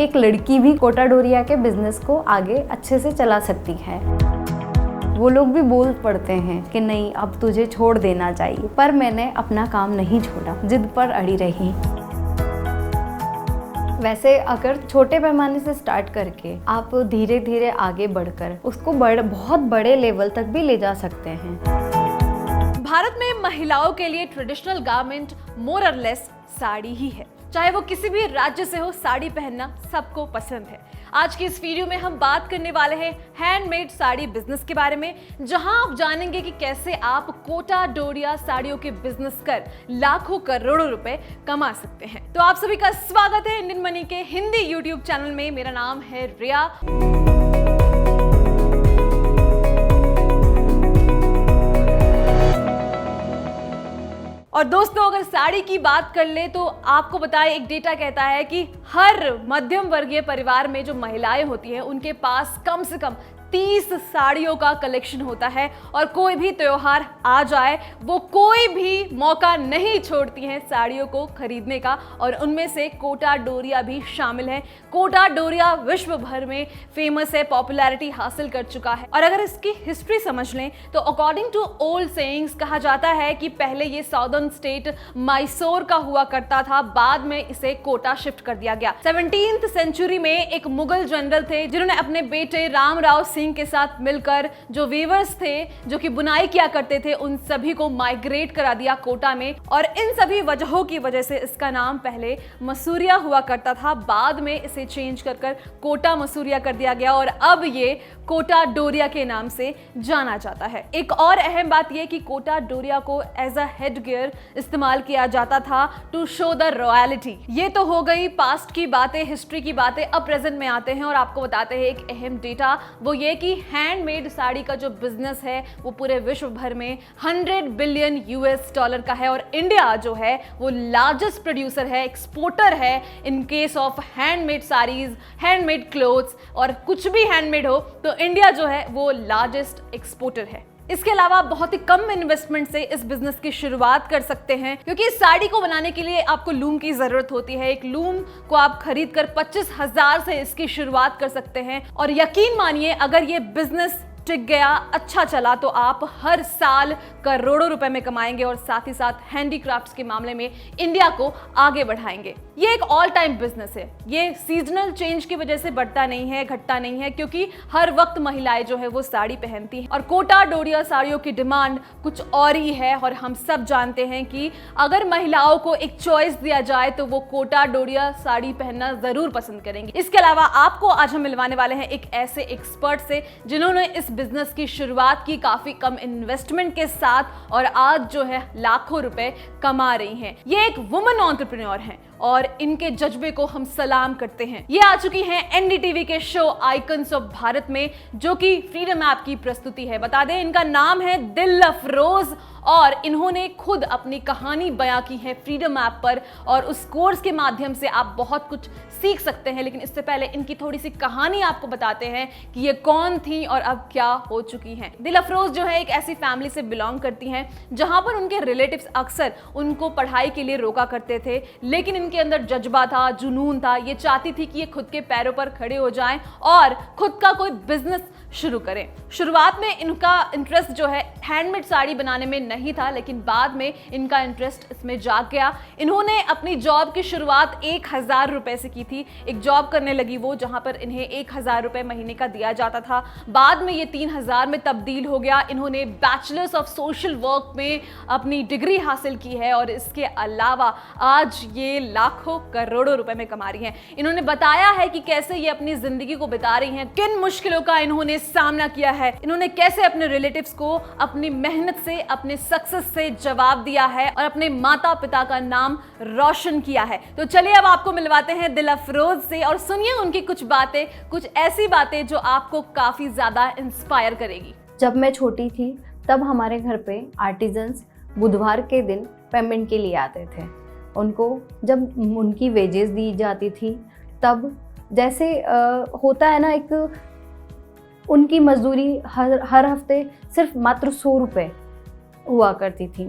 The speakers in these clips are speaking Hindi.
कि एक लड़की भी कोटा डोरिया के बिजनेस को आगे अच्छे से चला सकती है। वो लोग भी बोल पड़ते हैं कि नहीं अब तुझे छोड़ देना चाहिए, पर मैंने अपना काम नहीं छोड़ा, जिद पर अड़ी रही। वैसे अगर छोटे पैमाने से स्टार्ट करके आप धीरे धीरे आगे बढ़कर उसको बहुत बड़े लेवल तक भी ले जा सकते हैं। भारत में महिलाओं के लिए ट्रेडिशनल गारमेंट मोर और लेस साड़ी ही है। चाहे वो किसी भी राज्य से हो, साड़ी पहनना सबको पसंद है। आज की इस वीडियो में हम बात करने वाले हैं हैंडमेड साड़ी बिजनेस के बारे में, जहां आप जानेंगे कि कैसे आप कोटा डोरिया साड़ियों के बिजनेस कर लाखों करोड़ों रुपए कमा सकते हैं। तो आप सभी का स्वागत है इंडियन मनी के हिंदी यूट्यूब चैनल में। मेरा नाम है रिया। और दोस्तों, अगर साड़ी की बात कर ले तो आपको बताएं, एक डेटा कहता है कि हर मध्यम वर्गीय परिवार में जो महिलाएं होती हैं उनके पास कम से कम 30 साड़ियों का कलेक्शन होता है। और कोई भी त्योहार आ जाए वो कोई भी मौका नहीं छोड़ती हैं साड़ियों को खरीदने का, और उनमें से कोटा डोरिया भी शामिल है। कोटा डोरिया विश्व भर में फेमस है, पॉपुलैरिटी हासिल कर चुका है। और अगर इसकी हिस्ट्री समझ लें तो अकॉर्डिंग टू ओल्ड सेइंग्स कहा जाता है कि पहले ये साउदर्न स्टेट मैसूर का हुआ करता था, बाद में इसे कोटा शिफ्ट कर दिया गया। 17th सेंचुरी में एक मुगल जनरल थे जिन्होंने अपने बेटे रामराव सिंह के साथ मिलकर जो वीवर्स थे जो कि बुनाई किया करते थे, उन सभी को माइग्रेट करा दिया कोटा में। और इन सभी वजहों की वजह से इसका नाम पहले मसूरिया हुआ करता था, बाद में इसे चेंज कर कोटा मसूरिया कर दिया गया और अब ये कोटा डोरिया के नाम से जाना जाता है। एक और अहम बात यह कि कोटा डोरिया को एज अ हेड गियर इस्तेमाल किया जाता था टू शो द रॉयलिटी। ये तो हो गई पास्ट की बातें, हिस्ट्री की बातें। अब प्रेजेंट में आते हैं और आपको बताते हैं एक अहम डेटा, वो ये कि हैंडमेड साड़ी का जो बिजनेस है वो पूरे विश्व भर में $100 बिलियन का है। और इंडिया जो है वो लार्जेस्ट प्रोड्यूसर है, एक्सपोर्टर है in case of handmade saris, handmade clothes, और कुछ भी हैंडमेड हो तो इंडिया जो है वो लार्जेस्ट एक्सपोर्टर है। इसके अलावा आप बहुत ही कम इन्वेस्टमेंट से इस बिजनेस की शुरुआत कर सकते हैं, क्योंकि इस साड़ी को बनाने के लिए आपको लूम की जरूरत होती है। एक लूम को आप खरीद कर 25,000 से इसकी शुरुआत कर सकते हैं। और यकीन मानिए, अगर ये बिजनेस टिक गया, अच्छा चला, तो आप हर साल करोड़ों रुपए में कमाएंगे और साथ ही साथ हैंडीक्राफ्ट्स के मामले में इंडिया को आगे बढ़ाएंगे। ये एक ऑल टाइम बिजनेस है। ये सीजनल चेंज की वजह से बढ़ता नहीं है, घटता नहीं है, क्योंकि हर वक्त महिलाएं जो है वो साड़ी पहनती हैं। और कोटा डोरिया साड़ियों की डिमांड कुछ और ही है। और हम सब जानते हैं कि अगर महिलाओं को एक चॉइस दिया जाए तो वो कोटा डोरिया साड़ी पहनना जरूर पसंद करेंगी। इसके अलावा आपको आज हम मिलवाने वाले हैं एक ऐसे एक्सपर्ट से जिन्होंने इस बिजनेस की शुरुआत की काफी कम इन्वेस्टमेंट के साथ, और आज जो है लाखों रुपए कमा रही हैं। ये एक वुमन एंटरप्रेन्योर हैं और इनके जज्बे को हम सलाम करते हैं। ये आ चुकी हैं एनडीटीवी के शो आइकन्स ऑफ भारत में, जो कि फ्रीडम ऐप की प्रस्तुति है। बता दें, इनका नाम है दिल अफरोज और इन्होंने खुद अपनी कहानी बयां की है फ्रीडम ऐप पर, और उस कोर्स के माध्यम से आप बहुत कुछ सीख सकते हैं। लेकिन इससे पहले इनकी थोड़ी सी कहानी आपको बताते हैं कि ये कौन थी और अब क्या हो चुकी हैं। दिल अफरोज जो है एक ऐसी फैमिली से बिलोंग करती हैं जहां पर उनके रिलेटिव्स अक्सर उनको पढ़ाई के लिए रोका करते थे, लेकिन इनके अंदर जज्बा था, जुनून था। ये चाहती थी कि ये खुद के पैरों पर खड़े हो जाएं और खुद का कोई बिजनेस शुरू करें। शुरुआत में इनका इंटरेस्ट जो है हैंडमेड साड़ी बनाने में नहीं था, लेकिन बाद में इनका इंटरेस्ट इसमें जाग गया। इन्होंने अपनी जॉब की शुरुआत 1,000 रुपए से की थी। एक जॉब करने लगी वो, जहां पर इन्हें 1,000 रुपए महीने का दिया जाता था। बाद में ये 3,000 में तब्दील हो गया। इन्होंने बैचलर्स ऑफ सोशल वर्क में अपनी डिग्री हासिल की है और इसके अलावा आज ये लाखों करोड़ों रुपए में कमा रही हैं। इन्होंने बताया है कि कैसे ये अपनी जिंदगी को बिता रही हैं, किन मुश्किलों का इन्होंने सामना किया है, इन्होंने कैसे अपने रिलेटिव्स को अपनी मेहनत से, अपने सक्सेस से जवाब दिया है और अपने माता पिता का नाम रोशन किया है। तो चलिए अब आपको मिलवाते हैं दिल अफरोज से और सुनिए उनकी कुछ बातें, कुछ ऐसी बातें जो आपको काफी ज्यादा इंस्पायर करेगी। जब मैं छोटी थी तब हमारे घर पे आर्टिजन्स बुधवार के दिन पेमेंट के लिए आते थे। उनको जब उनकी वेजेस दी जाती थी तब जैसे होता है ना, एक उनकी मजदूरी हर हफ्ते सिर्फ मात्र 100 रुपये हुआ करती थी।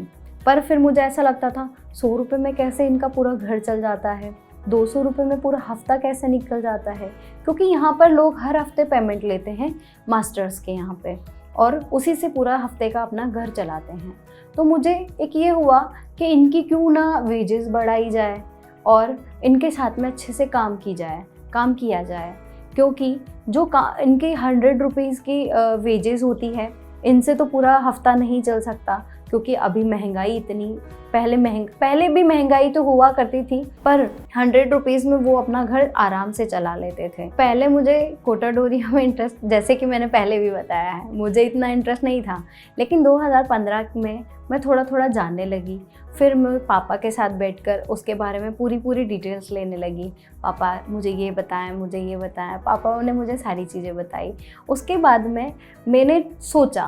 पर फिर मुझे ऐसा लगता था 100 रुपये में कैसे इनका पूरा घर चल जाता है। 200 रुपये में पूरा हफ्ता कैसे निकल जाता है, क्योंकि यहाँ पर लोग हर हफ्ते पेमेंट लेते हैं मास्टर्स के यहाँ पे, और उसी से पूरा हफ्ते का अपना घर चलाते हैं। तो मुझे एक ये हुआ कि इनकी क्यों ना वेजेस बढ़ाई जाए और इनके साथ में अच्छे से काम किया जाए, क्योंकि जो इनकी 100 रुपीज़ की वेजेस होती है, इनसे तो पूरा हफ्ता नहीं चल सकता, क्योंकि अभी महंगाई इतनी, पहले भी महंगाई तो हुआ करती थी, पर 100 रुपीज़ में वो अपना घर आराम से चला लेते थे। पहले मुझे कोटा डोरिया में इंटरेस्ट, जैसे कि मैंने पहले भी बताया है, मुझे इतना इंटरेस्ट नहीं था, लेकिन 2015 में मैं थोड़ा थोड़ा जानने लगी। फिर मैं पापा के साथ बैठकर उसके बारे में पूरी डिटेल्स लेने लगी। पापा मुझे ये बताएं, पापा ने मुझे सारी चीज़ें बताई। उसके बाद में मैंने सोचा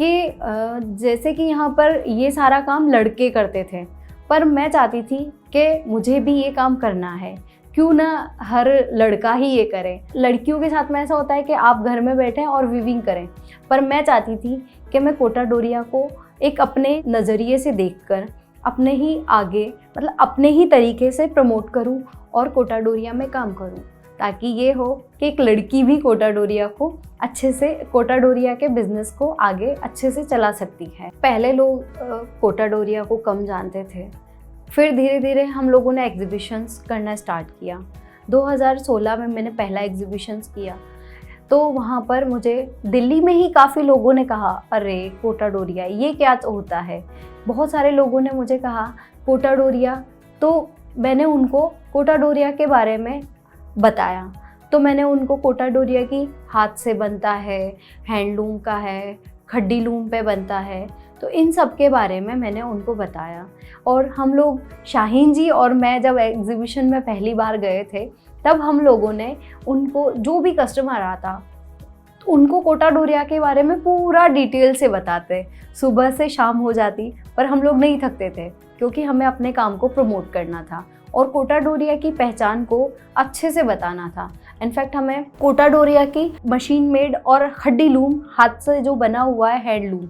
कि जैसे कि यहाँ पर ये सारा काम लड़के करते थे, पर मैं चाहती थी कि मुझे भी ये काम करना है, क्यों ना हर लड़का ही ये करे। लड़कियों के साथ में ऐसा होता है कि आप घर में बैठें और वीविंग करें, पर मैं चाहती थी कि मैं कोटा डोरिया को एक अपने नज़रिए से देखकर अपने ही आगे, मतलब अपने ही तरीके से प्रमोट करूं और कोटा डोरिया में काम करूं, ताकि ये हो कि एक लड़की भी कोटा डोरिया को अच्छे से, कोटा डोरिया के बिज़नेस को आगे अच्छे से चला सकती है। पहले लोग कोटा डोरिया को कम जानते थे, फिर धीरे धीरे हम लोगों ने एग्जीबिशंस करना स्टार्ट किया। 2016 में मैंने पहला एग्जीबिशंस किया, तो वहाँ पर मुझे दिल्ली में ही काफ़ी लोगों ने कहा, अरे कोटा डोरिया ये क्या होता है। बहुत सारे लोगों ने मुझे कहा कोटा डोरिया, तो मैंने उनको कोटा डोरिया के बारे में बताया। तो मैंने उनको कोटा डोरिया की हाथ से बनता है, हैंडलूम का है, खड्डी लूम पे बनता है, तो इन सब के बारे में मैंने उनको बताया। और हम लोग, शाहीन जी और मैं जब एग्जीबिशन में पहली बार गए थे, तब हम लोगों ने उनको, जो भी कस्टमर आता, उनको कोटा डोरिया के बारे में पूरा डिटेल से बताते। सुबह से शाम हो जाती, पर हम लोग नहीं थकते थे, क्योंकि हमें अपने काम को प्रमोट करना था और कोटा डोरिया की पहचान को अच्छे से बताना था। इनफैक्ट हमें कोटा डोरिया की मशीन मेड और खड्डी लूम, हाथ से जो बना हुआ है हैंडलूम,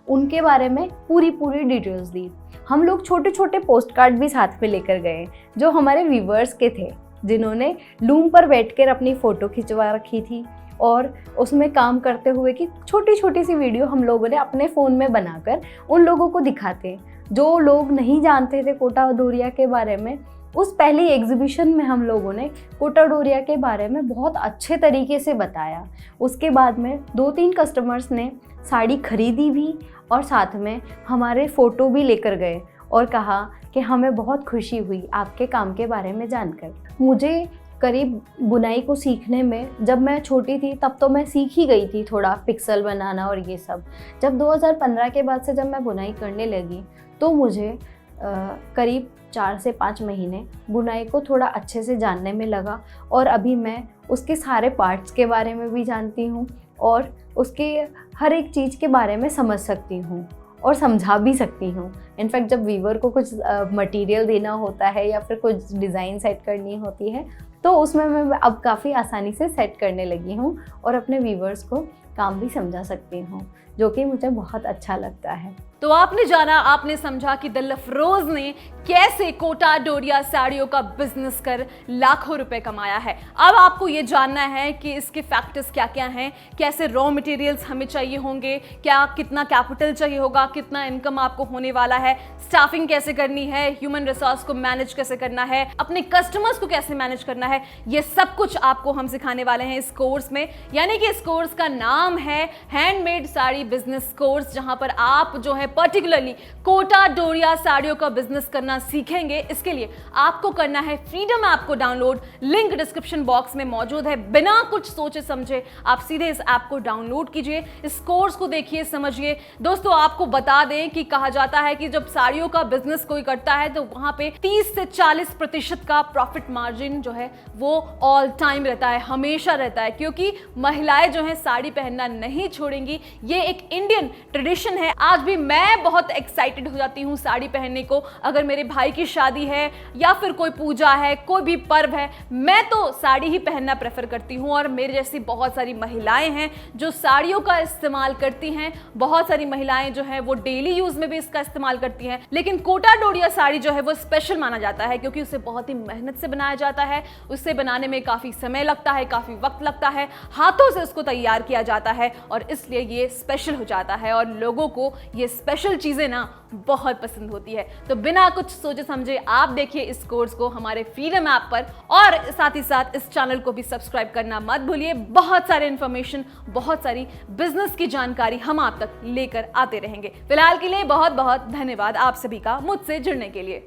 उनके बारे में पूरी डिटेल्स दी। हम लोग छोटे छोटे पोस्ट कार्ड भी साथ में लेकर गए, जो हमारे व्यूवर्स के थे, जिन्होंने लूम पर बैठकर अपनी फ़ोटो खिंचवा रखी थी, और उसमें काम करते हुए की छोटी सी वीडियो हम लोगों ने अपने फ़ोन में बनाकर उन लोगों को दिखाते, जो लोग नहीं जानते थे कोटा डोरिया के बारे में। उस पहली एग्जीबिशन में हम लोगों ने कोटा डोरिया के बारे में बहुत अच्छे तरीके से बताया। उसके बाद में 2-3 कस्टमर्स ने साड़ी खरीदी भी, और साथ में हमारे फ़ोटो भी लेकर गए और कहा कि हमें बहुत खुशी हुई आपके काम के बारे में जानकर। मुझे करीब बुनाई को सीखने में, जब मैं छोटी थी तब तो मैं सीख ही गई थी थोड़ा पिक्सल बनाना और ये सब। जब 2015 के बाद से जब मैं बुनाई करने लगी, तो मुझे करीब 4 से 5 महीने बुनाई को थोड़ा अच्छे से जानने में लगा, और अभी मैं उसके सारे पार्ट्स के बारे में भी जानती हूँ और उसके हर एक चीज़ के बारे में समझ सकती हूँ और समझा भी सकती हूँ। इनफैक्ट जब वीवर को कुछ मटेरियल देना होता है या फिर कुछ डिज़ाइन सेट करनी होती है, तो उसमें मैं अब काफ़ी आसानी से सेट करने लगी हूँ और अपने वीवर्स को काम भी समझा सकती हूँ, जो कि मुझे बहुत अच्छा लगता है। तो आपने जाना, आपने समझा कि द लफरोज ने कैसे कोटा डोरिया साड़ियों का बिजनेस कर लाखों रुपए कमाया है। अब आपको ये जानना है कि इसके फैक्टर्स क्या क्या हैं, कैसे रॉ मटेरियल्स हमें चाहिए होंगे, क्या कितना कैपिटल चाहिए होगा, कितना इनकम आपको होने वाला है, स्टाफिंग कैसे करनी है, ह्यूमन रिसोर्स को मैनेज कैसे करना है, अपने कस्टमर्स को कैसे मैनेज करना है, ये सब कुछ आपको हम सिखाने वाले हैं इस कोर्स में। यानी कि इस कोर्स का नाम है हैंडमेड साड़ी बिजनेस कोर्स, जहां पर आप जो है पर्टिकुलरली कोटा डोरिया साड़ियों का बिजनेस करना सीखेंगे। इसके लिए आपको करना है फ्रीडम ऐप को डाउनलोड, लिंक डिस्क्रिप्शन बॉक्स में मौजूद है। बिना कुछ सोचे समझे आप सीधे इस ऐप को डाउनलोड कीजिए, इस कोर्स को देखिए, समझिए। दोस्तों आपको बता दें कि कहा जाता है कि जब साड़ियों का बिजनेस कोई करता है तो वहां पे 30 से 40% का प्रॉफिट मार्जिन जो है वो ऑल टाइम रहता है, हमेशा रहता है, क्योंकि महिलाएं जो है साड़ी पहनना नहीं छोड़ेंगी। ये एक एक इंडियन ट्रेडिशन है। आज भी मैं बहुत एक्साइटेड हो जाती हूँ साड़ी पहनने को। अगर मेरे भाई की शादी है या फिर कोई पूजा है, कोई भी पर्व है, मैं तो साड़ी ही पहनना प्रेफर करती हूँ। और मेरे जैसी बहुत सारी महिलाएं हैं जो साड़ियों का इस्तेमाल करती हैं। बहुत सारी महिलाएं जो हैं वो डेली यूज में भी इसका इस्तेमाल करती हैं। लेकिन कोटा डोरिया साड़ी जो है वो स्पेशल माना जाता है क्योंकि उसे बहुत ही मेहनत से बनाया जाता है। उसे बनाने में काफी समय लगता है, काफी वक्त लगता है, हाथों से उसको तैयार किया जाता है और इसलिए ये स्पेशल हो जाता है और लोगों को ये स्पेशल चीजें ना बहुत पसंद होती है। तो बिना कुछ सोचे समझे आप देखिए इस कोर्स को हमारे फ्रीडम ऐप पर और साथ ही साथ इस चैनल को भी सब्सक्राइब करना मत भूलिए। बहुत सारे इंफॉर्मेशन, बहुत सारी बिजनेस की जानकारी हम आप तक लेकर आते रहेंगे। फिलहाल के लिए बहुत बहुत धन्यवाद आप सभी का मुझसे जुड़ने के लिए।